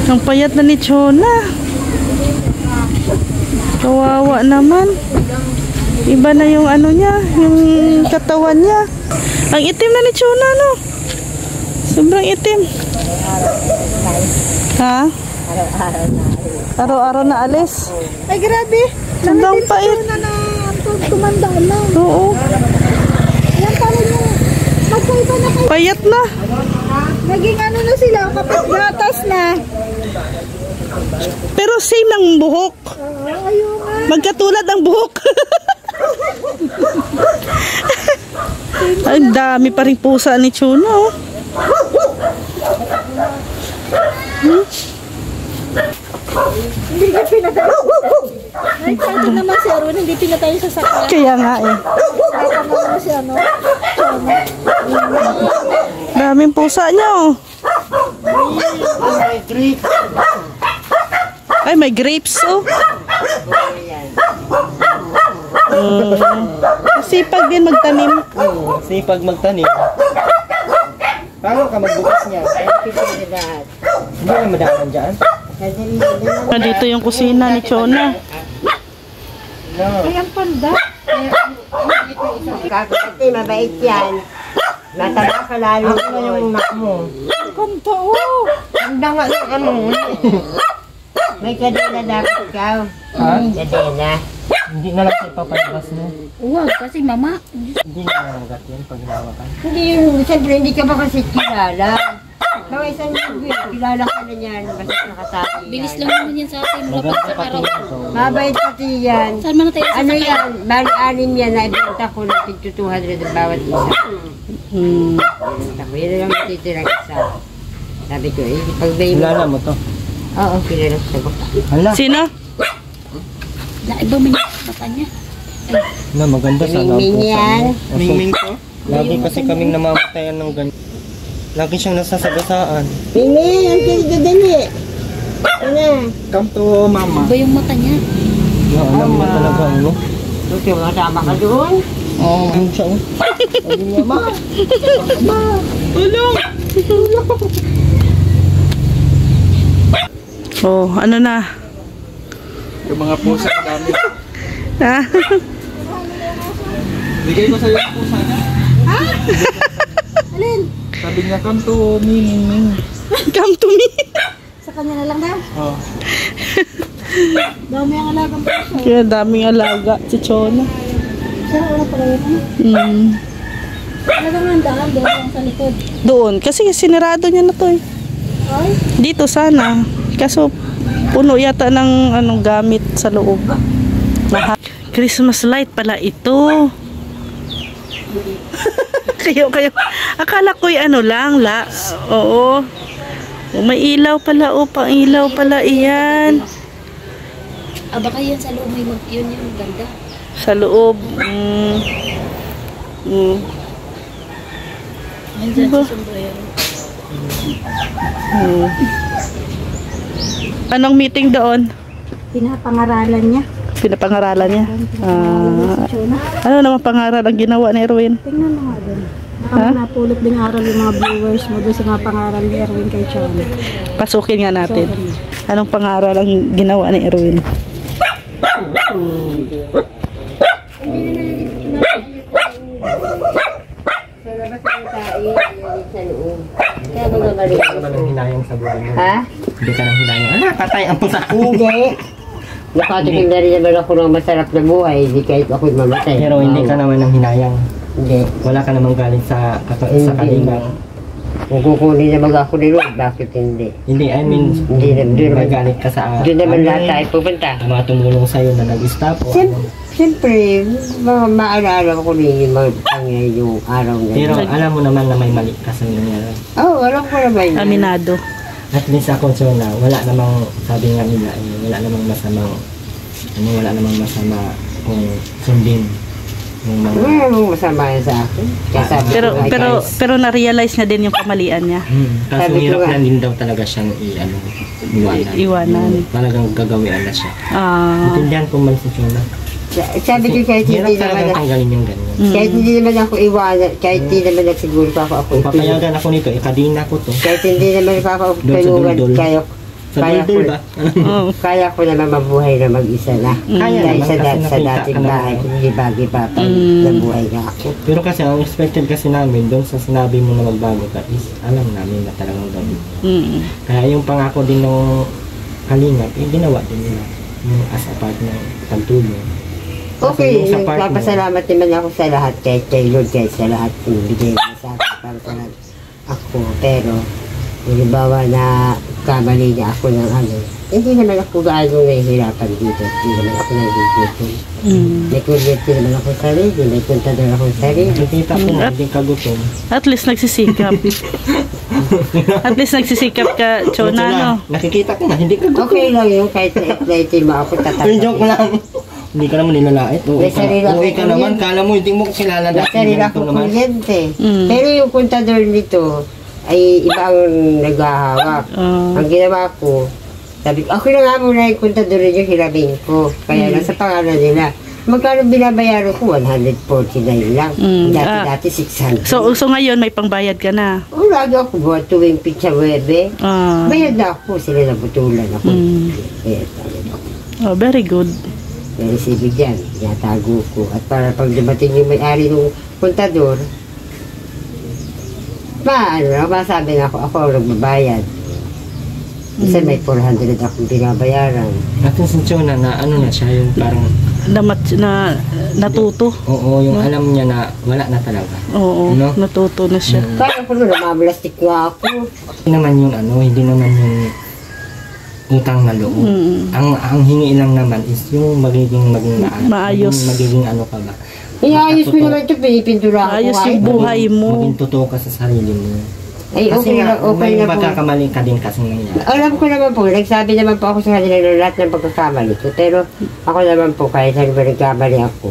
Ang payat na ni Chona. Kawawa naman. Iba na yung ano niya, yung katawan niya. Ang itim na ni Chona, no? Sobrang itim. Ha? Araw-araw na alis. Ay, grabe. Sobrang pait. Tumanda na. Oo. Yan pala niya. Magkaiba na kayo. Payat na. Naging ano na sila, kapit gatas na. Pero same ng buhok. Ayaw nga. Magkatulad ang buhok. Ang dami pa rin pusa ni Chona, oh. Hindi ka pinatay. Ay, kahit naman si Arwin, hindi pinatay sa sakya. Kaya nga eh. Kaya naman si ano. Daming pusa niya, oh. Ay, may grapes, oh. Sipag din magtanim. Sipag magtanim. Paano ka magbukas niya? Hindi na madaan dyan. Dito yung kusina ni Chona. Ay, ang panda. Kakati, mabait yan. Mataba ka lalo na yung nak mo. Ang kanta, oh. Handa nga ng ano. May kadena dapat ikaw. Ha? Kadena. Hindi na lang sa ipapalabas mo. Huwag, kasi mama. Hindi na nangagat yan pag hinawakan. Hindi, siyempre hindi ka ba kasi kilala. Kaya isang linggo, kilala ka na yan. Basta nakasali yan. Bilis lang naman yan sa atin. Maganda pati ito. Mabait pati yan. Saan man na tayo Ano yan? Bali, anim yan. Naibenta ko ng 200 ang bawat isa. Ibenta ko. Yan lang matitirang isa. Sabi ko, eh, pag may... Kilala mo to? Oo, kilala ko. Hala. Sino? Naiba mo niya mata niya. Na maganda sana ang Mingming pusa yan. mo. Mingming ko? Lagi kasi kaming namamatayan ng ganyan. Lagi siyang nasasagasaan. Mingming, ang kilid dali. Ano? Come to mama. Iba yung mata niya. Alam mo talaga ano? Buti mga tama ka doon. Oo, yun siya. Sabi niya, ma. Tulong! Oh, ano na? Yung mga pusa ang dami. Ha? Bigay ko sa'yo yung pusa niya. Alin? Sabi niya, come to me, Mingming. Come to me. Sa kanya na lang daw. Oh. Dami ang alagang pa siya. Kaya daming alaga si Chona. Siya, wala pala yun. Talagang handaan doon lang sa likod. Doon, kasi sinirado niya na to eh. Ay, Dito sana. Kaso puno yata ng anong gamit sa loob. Christmas light pala ito. kayo. Akala ko'y ano lang, oo. May ilaw pala, pang ilaw pala iyan. Baka yan sa loob may yun yung ganda. Sa loob. Nandiyan sa sombrero. Anong meeting doon? pinapangaralan niya. Pinapangaralan niya. Si Chona. Ano naman pangaral ang ginawa ni Erwin? Tingnan mo nga doon. Napulot din aral yung mga viewers mo doon sa mga pangaral ni Erwin kay Chona. Pasukin nga natin. Anong pangaral ang ginawa ni Erwin? Sa labas ng tayo, sa loob. Kaya magagaling. Hindi ka naman hinayang sa buhay mo. Ha? Hindi ka nang hinayang. Ano, patay ang pusa. Hindi. Nakatikim na rin naman ako ng masarap na buhay. Hindi kahit ako'y mamatay. Pero hindi ka naman nang hinayang. Hindi. Wala ka namang galing sa kalingang. Kung kukunin naman ako ni Lord, bakit hindi? Hindi, I mean, Hindi may naman. galit ka sa... Hindi naman lahat tayo pupunta. Mga tumulong sa'yo na nag-stop o ano. Siyempre, maalala ko rin yung mga pangyayari yung araw na. Pero alam mo naman na may mali ka sa nangyari. Oo, alam ko naman yun. Aminado. At least ako so na wala namang sabi nga nila wala namang masama kung sundin yung mga Wala namang masama yan sa akin. Kaya sabi ko, "Ay, guys, Pero na-realize niya din yung kamalian niya. kaso Sabi ko hirap nga. na din daw talaga siyang Iwanan. Talagang gagawin na siya. Ah, Intindihan ko man si Chona. Sabi ko kahit Hirap hindi talagang naman tanggalin yung ganyan. kahit hindi naman ako iwanan, kahit hindi naman nagsiguro pa ako Kung papayagan ako nito, ikadina ko to. kahit hindi naman kakaupungan, Dul-dul. Sa kaya dul ba? Oo. kaya ko naman mabuhay na mag-isa na. Kaya Dahil naman sa, kasi sa nakita dating ka na bahay, naman. hindi bagi-pa pa, nabuhay na ako. Pero kasi ang expected kasi namin doon sa sinabi mo na magbago ka is alam namin na talagang gawin. Kaya yung pangako din ng Kalingap, ginawa din nila. Yung as a part ng pagtulong. Okay, Kasi yung sa part mo, nagpapasalamat naman ako sa lahat, kahit kay Lord, kahit sa lahat yung bigay mo sa akin para sa lahat ako. Pero, halimbawa na kamali niya ako ng ano, hindi naman ako gaano nahihirapan dito. Hindi naman ako nagigutom. May kuryente naman ako sa sarili, may kontador ako sa sarili. nakikita ko na hindi ka gutom. At least nagsisikap. At least nagsisikap ka, Chona, no? Nakikita ko na hindi ka gutom. Okay lang yun, kahit na-excited mo ako, Yung tatanggapin. joke lang. Hindi ka naman nilalait. May sarili ako Uwi ka naman. Kala mo hindi mo ko kilala May dati. sarili Ganito ako naman. kuryente. Pero yung kontador nito, ay iba ang naghahawak. Ang ginawa ko, sabi ko, ako na nga muna yung kontador yung hiramin ko. Kaya nasa pangalan nila. Magkano binabayaran ko? 149 lang. Dati-dati 600. So ngayon may pangbayad ka na. O, lagi ako buwan tuwing pizza webe. Ah. Bayad na ako. Sila nabutulan ako. Kaya talaga ako. Oh, very good. Pero sibig yan, tinatago ko. At para pag dumating yung may-ari ng kontador, masabi na ako ang nagbabayad. Isa may 400 akong binabayaran. At yung si Chona na ano na siya, yung parang, Natuto. oo, yung alam niya na wala na talaga. Oo, No? natuto na siya. Kaya ko na namamalastik nga ako. Hindi naman yung ano, hindi naman yung utang na loob. Ang hingi lang naman is yung magiging Maayos. magiging ano ka ba? Inaayos ko naman ito, pinipintura ako. Ayos kahit- yung buhay mo. Maging totoo ka sa sarili mo. Ay, Kasi okay nga, na, okay may na po. pagkakamali ka din kasi nangyari. Alam ko naman po, nagsabi naman po ako sa kanila ng lahat ng pagkakamali ko. Pero ako naman po, kahit saan ba nagkamali ako,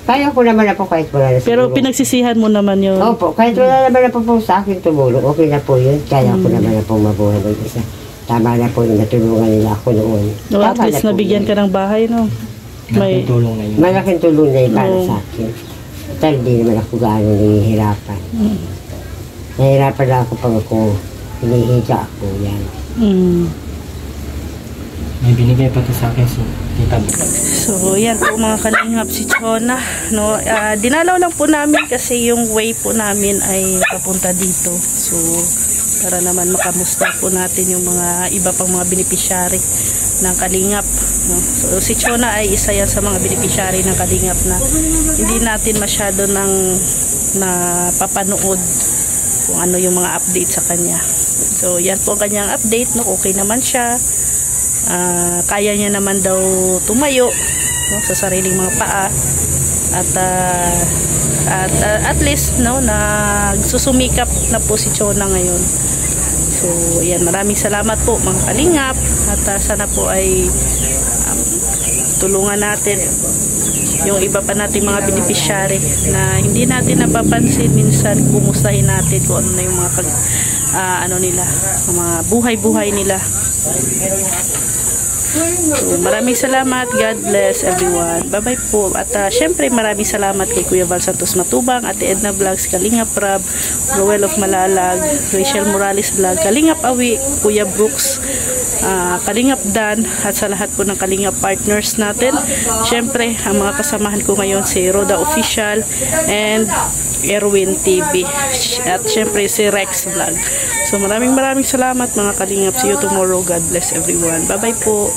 kaya ko naman na po kahit wala na Pero siguro. pinagsisihan mo naman yun. Opo, kahit wala naman na po sa akin tumulong, okay na po yun. Kaya ko naman na po mabuhay mag-isa. Tama na po yung natulungan nila ako noon. No, at least nabigyan ka ng bahay, no? May, Malaking tulong na yun. Malaking tulong na yun para Oo. sa akin. At hindi naman ako gaano nahihirapan. Nahihirapan lang ako pag ako hinihiga ako yan. May binigay pa to sa akin si Tita B. So, yan po mga kalingap si Chona. No, dinalaw lang po namin kasi yung way po namin ay papunta dito. So, para naman makamusta po natin yung mga iba pang mga beneficiary ng Kalingap. No? So, si Chona ay isa yan sa mga beneficiary ng Kalingap na hindi natin masyado nang napapanood kung ano yung mga update sa kanya. So, yan po ang kanyang update. No? Okay naman siya. Kaya niya naman daw tumayo, no, sa sariling mga paa at at least, no, nagsusumikap na po si Chona ngayon. So yan, maraming salamat po mga kalingap at sana po ay tulungan natin yung iba pa nating mga beneficiary na hindi natin napapansin. Minsan kumustahin natin kung ano na yung mga ano nila, mga buhay-buhay nila. So, maraming salamat. God bless everyone. Bye-bye po. At syempre maraming salamat kay Kuya Val Santos Matubang, Ate Edna Vlogs, Kalingap Rab, Roel of Malalag, Rachel Morales Vlog, Kalingap Awi, Kuya Brooks, Kalingap Dan, at sa lahat po ng Kalingap partners natin. Syempre, ang mga kasamahan ko ngayon si Roda Official and Erwin TV. At syempre si Rex Vlog. So maraming salamat mga Kalingap. See you tomorrow. God bless everyone. Bye-bye po.